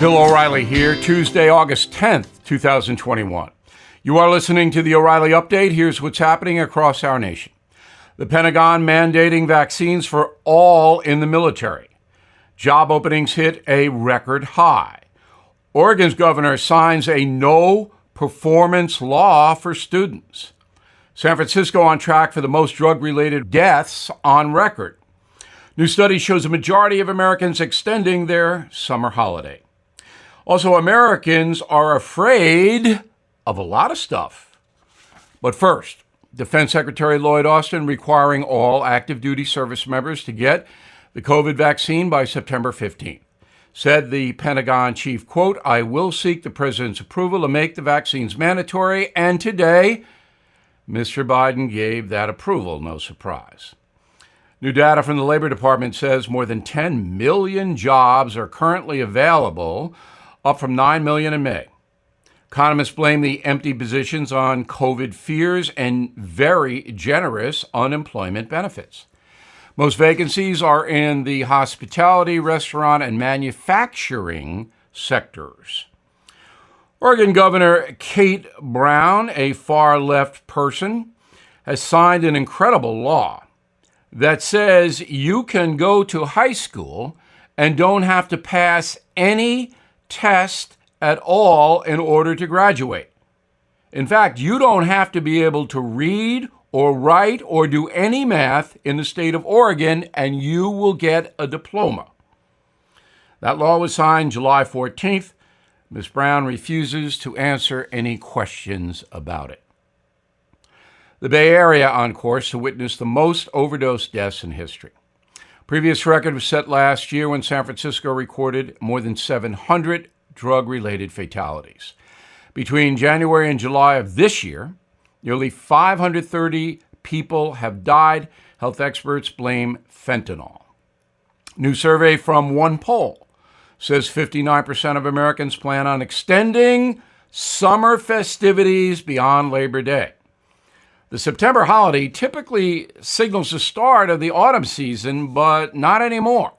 Bill O'Reilly here, Tuesday, August 10th, 2021. You are listening to the O'Reilly Update. Here's what's happening across our nation. The Pentagon mandating vaccines for all in the military. Job openings hit a record high. Oregon's governor signs a no-performance law for students. San Francisco on track for the most drug-related deaths on record. New study shows a majority of Americans extending their summer holiday. Also, Americans are afraid of a lot of stuff. But first, Defense Secretary Lloyd Austin requiring all active duty service members to get the COVID vaccine by September 15th. Said the Pentagon chief, quote, "I will seek the president's approval to make the vaccines mandatory." And today, Mr. Biden gave that approval, no surprise. New data from the Labor Department says more than 10 million jobs are currently available, up from 9 million in May. Economists blame the empty positions on COVID fears and very generous unemployment benefits. Most vacancies are in the hospitality, restaurant, and manufacturing sectors. Oregon Governor Kate Brown, a far-left person, has signed an incredible law that says you can go to high school and don't have to pass any test at all in order to graduate. In fact, you don't have to be able to read or write or do any math in the state of Oregon, and you will get a diploma. That law was signed July 14th. Ms. Brown refuses to answer any questions about it. The Bay Area on course to witness the most overdose deaths in history. Previous record was set last year when San Francisco recorded more than 700 drug-related fatalities. Between January and July of this year, nearly 530 people have died. Health experts blame fentanyl. New survey from one poll says 59% of Americans plan on extending summer festivities beyond Labor Day. The September holiday typically signals the start of the autumn season, but not anymore.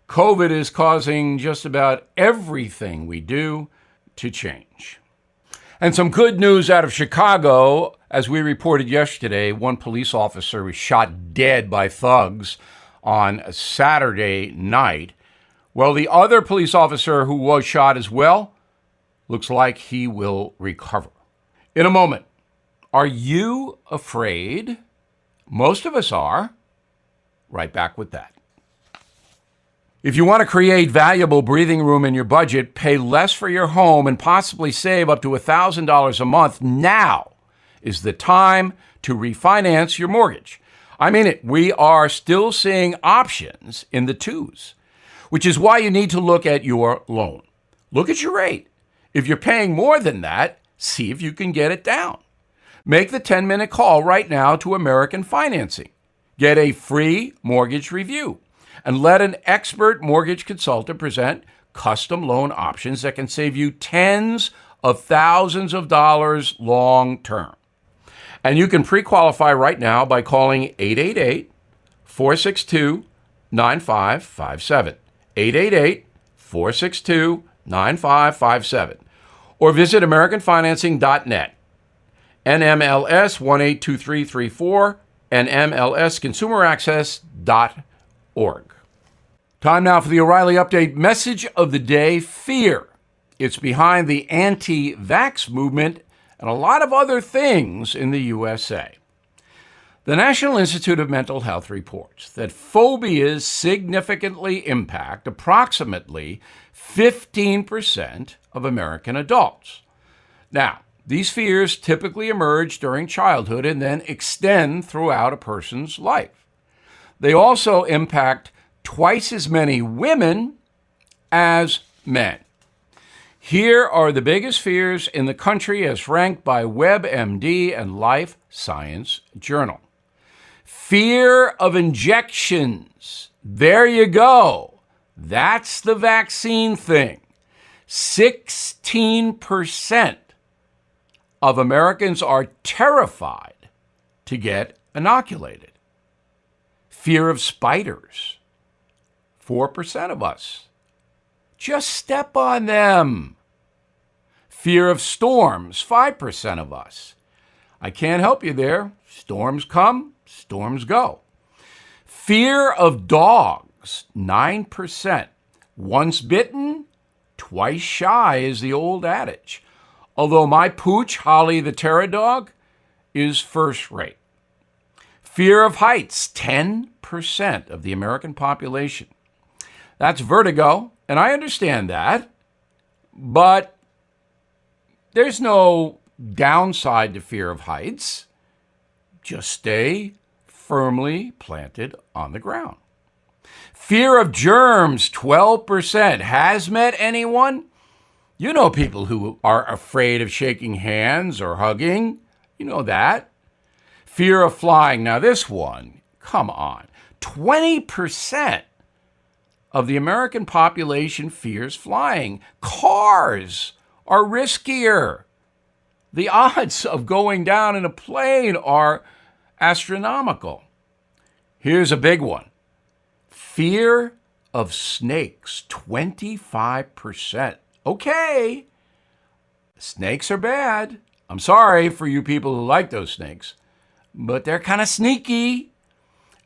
COVID is causing just about everything we do to change. And some good news out of Chicago. As we reported yesterday, one police officer was shot dead by thugs on a Saturday night. Well, the other police officer who was shot as well looks like he will recover. In a moment, are you afraid? Most of us are. Right back with that. If you want to create valuable breathing room in your budget, pay less for your home, and possibly save up to $1,000 a month, now is the time to refinance your mortgage. I mean it. We are still seeing options in the twos, which is why you need to look at your loan. Look at your rate. If you're paying more than that, see if you can get it down. Make the 10-minute call right now to American Financing. Get a free mortgage review and let an expert mortgage consultant present custom loan options that can save you tens of thousands of dollars long term. And you can pre-qualify right now by calling 888-462-9557. 888-462-9557. Or visit AmericanFinancing.net. NMLS 182334 and MLSConsumerAccess.org. Time now for the O'Reilly Update message of the day: fear. It's behind the anti-vax movement and a lot of other things in the USA. The National Institute of Mental Health reports that phobias significantly impact approximately 15% of American adults. Now, these fears typically emerge during childhood and then extend throughout a person's life. They also impact twice as many women as men. Here are the biggest fears in the country as ranked by WebMD and Life Science Journal. Fear of injections. There you go. That's the vaccine thing. 16% of Americans are terrified to get inoculated. Fear of spiders. 4% of us. just step on them. Fear of storms, 5% of us. I can't help you there. Storms come, storms go. Fear of dogs, 9%. Once bitten, twice shy is the old adage. Although my pooch, Holly the Terror Dog, is first rate. Fear of heights, 10% of the American population. That's vertigo, and I understand that, but there's no downside to fear of heights. Just stay firmly planted on the ground. Fear of germs, 12%. Has met anyone? You know people who are afraid of shaking hands or hugging. You know that. Fear of flying. Now this one, come on. 20% of the American population fears flying. Cars are riskier. The odds of going down in a plane are astronomical. Here's a big one. Fear of snakes, 25%. Okay, snakes are bad. I'm sorry for you people who like those snakes, but they're kind of sneaky.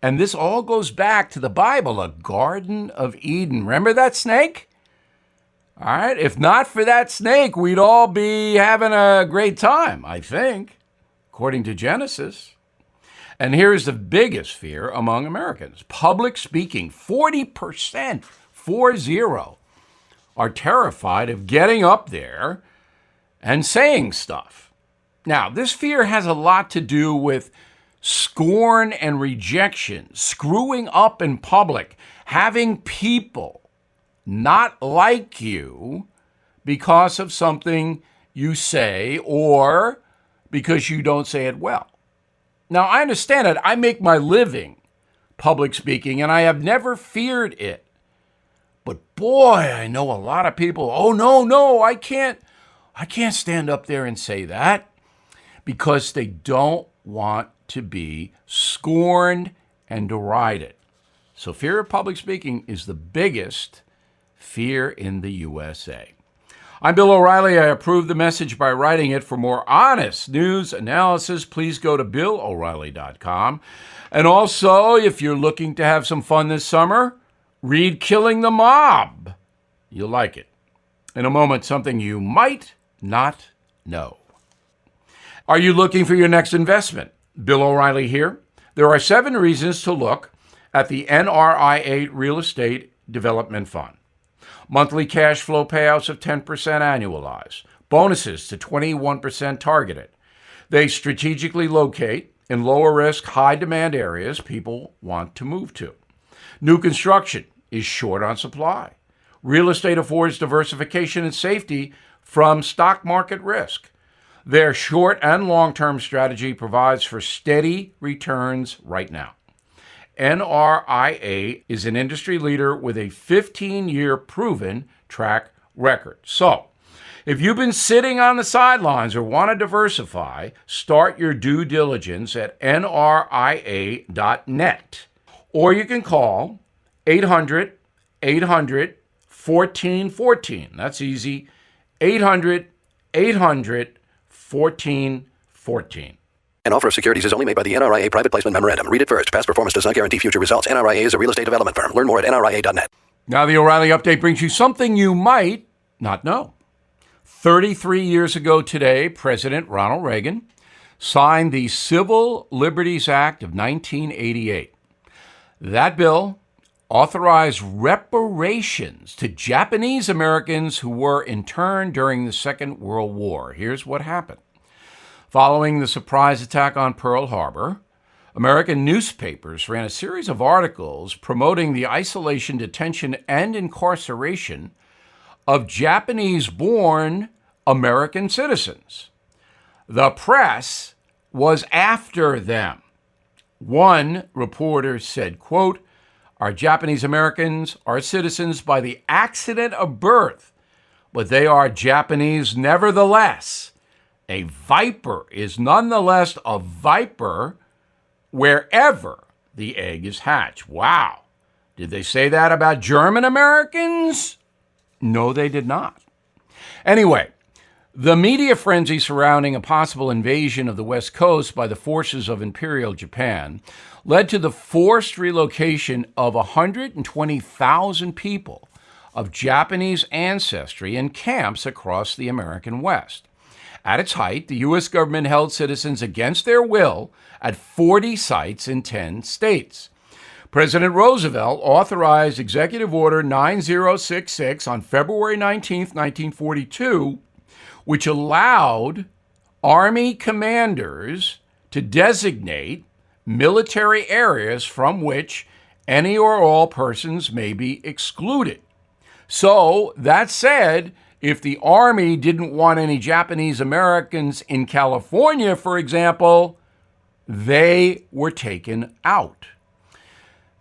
And this all goes back to the Bible, a Garden of Eden. Remember that snake? All right, if not for that snake, we'd all be having a great time, I think, according to Genesis. And here's the biggest fear among Americans. Public speaking, 40%, 40, are terrified of getting up there and saying stuff. Now, this fear has a lot to do with scorn and rejection, screwing up in public, having people not like you because of something you say or because you don't say it well. Now, I understand it. I make my living public speaking, and I have never feared it. But boy, I know a lot of people, oh, no, I can't stand up there and say that because they don't want to be scorned and derided. So fear of public speaking is the biggest fear in the USA. I'm Bill O'Reilly. I approve the message by writing it. For more honest news analysis, please go to BillO'Reilly.com. And also, if you're looking to have some fun this summer, read Killing the Mob. You'll like it. In a moment, something you might not know. Are you looking for your next investment? Bill O'Reilly here. There are 7 reasons to look at the NRIA Real Estate Development Fund. Monthly cash flow payouts of 10% annualized. Bonuses to 21% targeted. They strategically locate in lower risk, high demand areas people want to move to. New construction is short on supply. Real estate affords diversification and safety from stock market risk. Their short and long-term strategy provides for steady returns right now. NRIA is an industry leader with a 15-year proven track record. So, if you've been sitting on the sidelines or want to diversify, start your due diligence at nria.net. Or you can call 800-800-1414. That's easy. 800-800-1414. An offer of securities is only made by the NRIA Private Placement Memorandum. Read it first. Past performance does not guarantee future results. NRIA is a real estate development firm. Learn more at nria.net. Now the O'Reilly Update brings you something you might not know. 33 years ago today, President Ronald Reagan signed the Civil Liberties Act of 1988. That bill authorized reparations to Japanese Americans who were interned during the Second World War. Here's what happened. Following the surprise attack on Pearl Harbor, American newspapers ran a series of articles promoting the isolation, detention, and incarceration of Japanese-born American citizens. The press was after them. One reporter said, quote, "Our Japanese Americans are citizens by the accident of birth, but they are Japanese nevertheless. A viper is nonetheless a viper wherever the egg is hatched." Wow. Did they say that about German Americans? No, they did not. Anyway, the media frenzy surrounding a possible invasion of the West Coast by the forces of Imperial Japan led to the forced relocation of 120,000 people of Japanese ancestry in camps across the American West. At its height, the U.S. government held citizens against their will at 40 sites in 10 states. President Roosevelt authorized Executive Order 9066 on February 19, 1942, which allowed Army commanders to designate military areas from which any or all persons may be excluded. So, that said, if the Army didn't want any Japanese Americans in California, for example, they were taken out.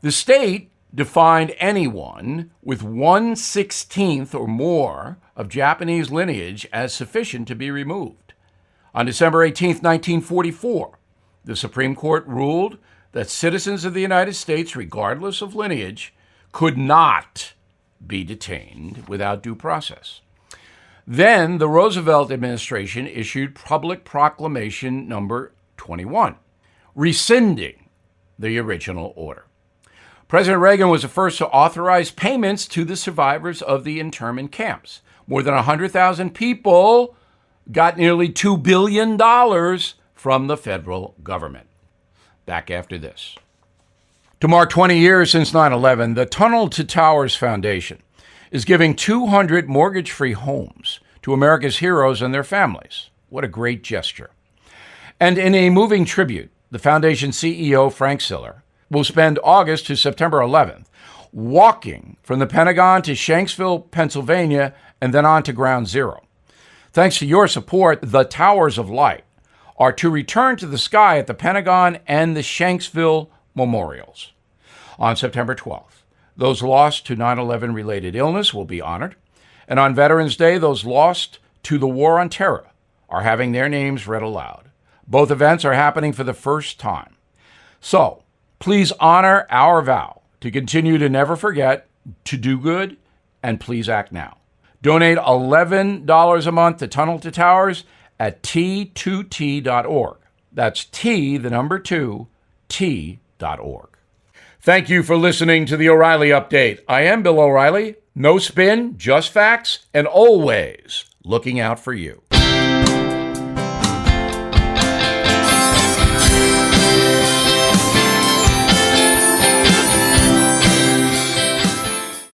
The state defined anyone with 1/16 or more of Japanese lineage as sufficient to be removed. On December 18, 1944, the Supreme Court ruled that citizens of the United States, regardless of lineage, could not be detained without due process. Then the Roosevelt administration issued Public Proclamation number 21, rescinding the original order. President Reagan was the first to authorize payments to the survivors of the internment camps. More than 100,000 people got nearly $2 billion from the federal government. Back after this. To mark 20 years since 9/11, the Tunnel to Towers Foundation is giving 200 mortgage-free homes to America's heroes and their families. What a great gesture. And in a moving tribute, the foundation CEO, Frank Siller, will spend August to September 11th walking from the Pentagon to Shanksville, Pennsylvania, and then on to Ground Zero. Thanks to your support, the Towers of Light are to return to the sky at the Pentagon and the Shanksville memorials. On September 12th, those lost to 9/11 related illness will be honored. And on Veterans Day, those lost to the War on Terror are having their names read aloud. Both events are happening for the first time. So, please honor our vow to continue to never forget, to do good, and please act now. Donate $11 a month to Tunnel to Towers at T2T.org. That's T, the number 2, T.org. Thank you for listening to the O'Reilly Update. I am Bill O'Reilly. No spin, just facts, and always looking out for you.